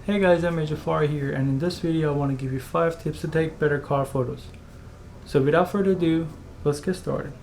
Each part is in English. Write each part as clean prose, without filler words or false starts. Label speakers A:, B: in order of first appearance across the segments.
A: Hey guys, I'm Jafar here, and in this video I want to give you 5 tips to take better car photos. So without further ado, let's get started.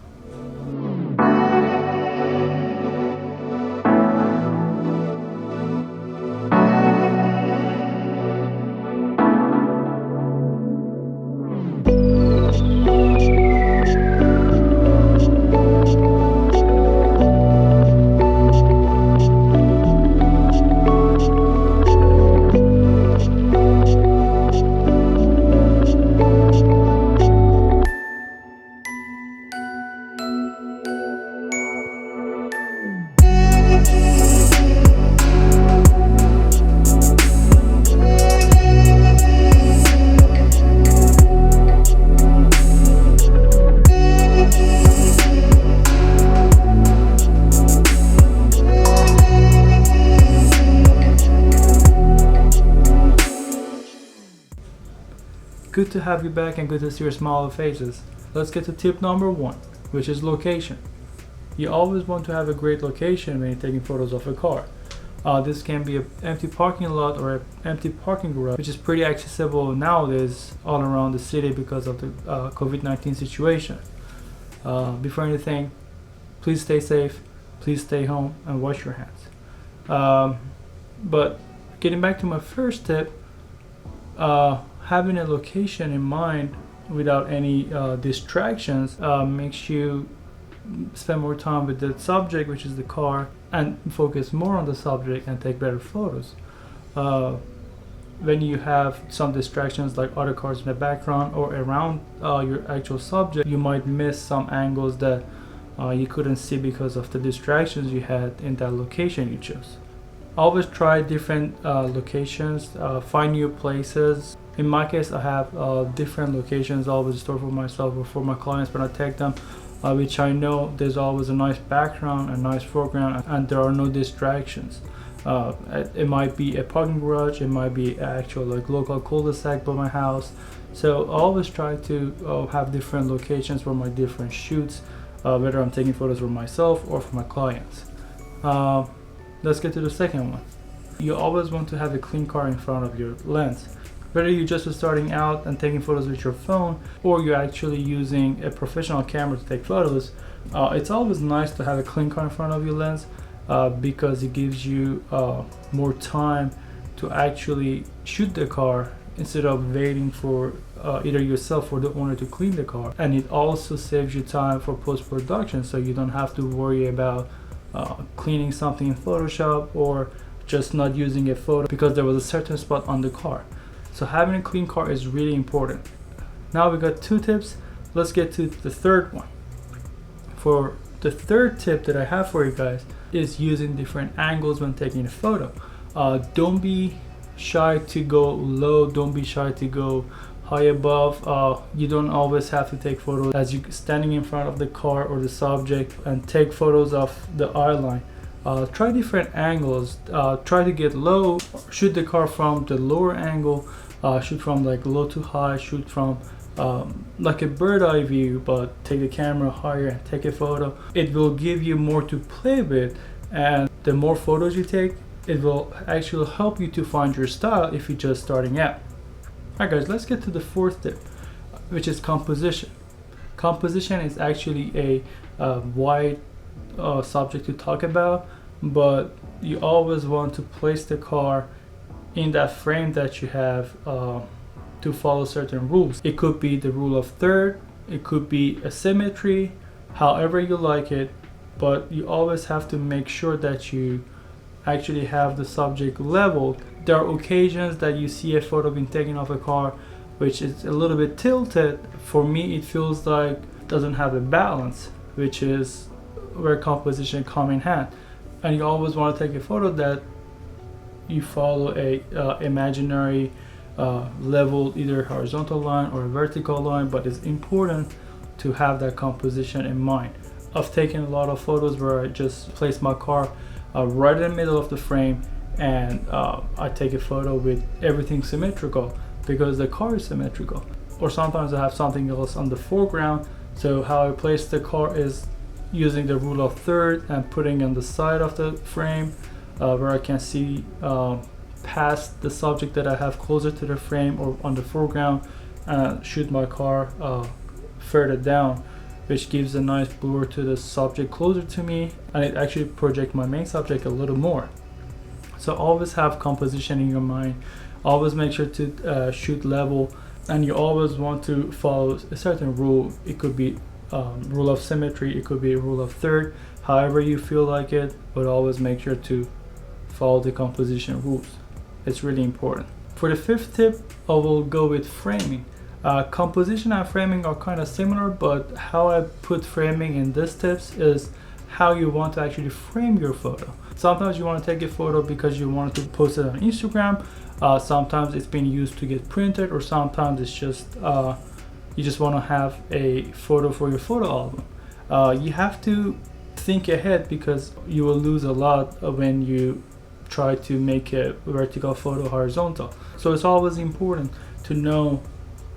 A: Good to have you back and good to see your smiling faces. Let's get to tip number 1, which is location. You always want to have a great location when you're taking photos of a car. This can be an empty parking lot or an empty parking garage, which is pretty accessible nowadays all around the city because of the COVID-19 situation. Before anything, please stay safe, please stay home and wash your hands. But getting back to my first tip, having a location in mind without any distractions makes you spend more time with the subject, which is the car, and focus more on the subject and take better photos. When you have some distractions like other cars in the background or around your actual subject, you might miss some angles that you couldn't see because of the distractions you had in that location you chose. Always try different locations, find new places. In my case, I have different locations always stored for myself or for my clients when I take them, which I know there's always a nice background, a nice foreground, and there are no distractions. It might be a parking garage, it might be actual like local cul-de-sac by my house. So I always try to have different locations for my different shoots, whether I'm taking photos for myself or for my clients. Let's get to the second one. You always want to have a clean car in front of your lens. Whether you're just starting out and taking photos with your phone or you're actually using a professional camera to take photos, it's always nice to have a clean car in front of your lens because it gives you more time to actually shoot the car instead of waiting for either yourself or the owner to clean the car. And it also saves you time for post-production, so you don't have to worry about cleaning something in Photoshop or just not using a photo because there was a certain spot on the car. So having a clean car is really important. Now we got 2 tips. Let's get to the third one. For the third tip that I have for you guys is using different angles when taking a photo. Don't be shy to go low, don't be shy to go high above. You don't always have to take photos as you standing in front of the car or the subject and take photos of the eye line. Try different angles. Try to get low, shoot the car from the lower angle, shoot from like low to high, shoot from like a bird eye view, but take the camera higher and take a photo. It will give you more to play with, and the more photos you take, it will actually help you to find your style if you're just starting out. Alright guys, let's get to the 4th tip, which is composition. Composition is actually a wide subject to talk about, but you always want to place the car in that frame that you have to follow certain rules. It could be the rule of third, it could be a symmetry, however you like it, but you always have to make sure that you actually have the subject leveled. There are occasions that you see a photo being taken of a car which is a little bit tilted. For me, it feels like it doesn't have a balance, which is where composition come in hand. And you always want to take a photo that you follow a imaginary level, either horizontal line or a vertical line, but it's important to have that composition in mind. I've taken a lot of photos where I just place my car right in the middle of the frame and I take a photo with everything symmetrical because the car is symmetrical. Or sometimes I have something else on the foreground, so how I place the car is using the rule of third and putting on the side of the frame where I can see past the subject that I have closer to the frame or on the foreground, and shoot my car further down, which gives a nice blur to the subject closer to me, and it actually projects my main subject a little more. So always have composition in your mind, always make sure to shoot level, and you always want to follow a certain rule. It could be rule of symmetry, it could be a rule of third, however you feel like it, but always make sure to follow the composition rules. It's really important. For the fifth tip, I will go with framing. Composition and framing are kind of similar, but how I put framing in these tips is how you want to actually frame your photo. Sometimes you want to take a photo because you want to post it on Instagram. Sometimes it's being used to get printed, or sometimes it's just you just want to have a photo for your photo album. You have to think ahead because you will lose a lot when you try to make a vertical photo horizontal. So it's always important to know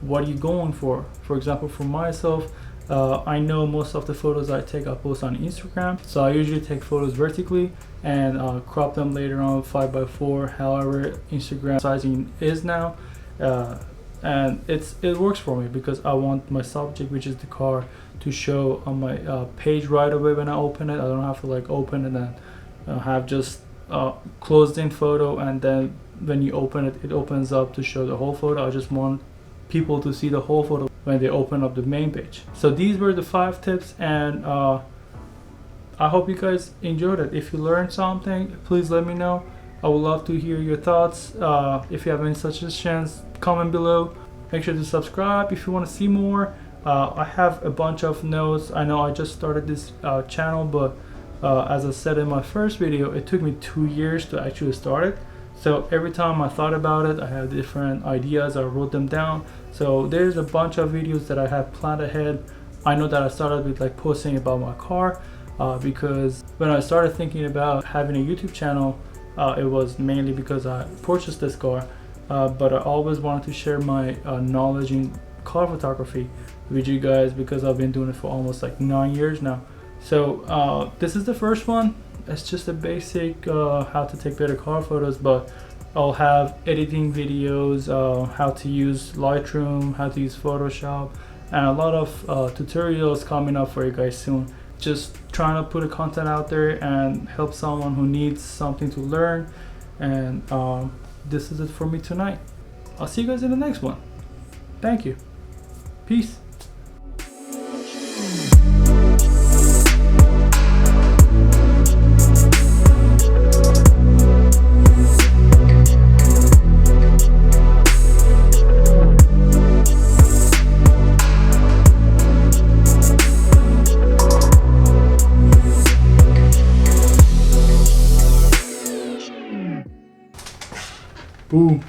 A: what you're going for. For example, for myself, I know most of the photos I take I post on Instagram, so I usually take photos vertically and crop them later on 5x4, however Instagram sizing is now, and it works for me because I want my subject, which is the car, to show on my page right away when I open it. I don't have to like open it and have just closed in photo, and then when you open it, it opens up to show the whole photo. I just want people to see the whole photo when they open up the main page. So these were the 5 tips, and I hope you guys enjoyed it. If you learned something, please let me know. I would love to hear your thoughts. If you have any suggestions, comment below. Make sure to subscribe if you want to see more. I have a bunch of notes. I know I just started this channel, but as I said in my first video, it took me 2 years to actually start it. So every time I thought about it, I have different ideas, I wrote them down. So there's a bunch of videos that I have planned ahead. I know that I started with like posting about my car because when I started thinking about having a YouTube channel, it was mainly because I purchased this car, but I always wanted to share my knowledge in car photography with you guys because I've been doing it for almost like 9 years now. So this is the first one. It's just a basic how to take better car photos, but I'll have editing videos, how to use Lightroom, how to use Photoshop, and a lot of tutorials coming up for you guys soon. Just trying to put a content out there and help someone who needs something to learn. And this is it for me tonight. I'll see you guys in the next one. Thank you. Peace. Boom.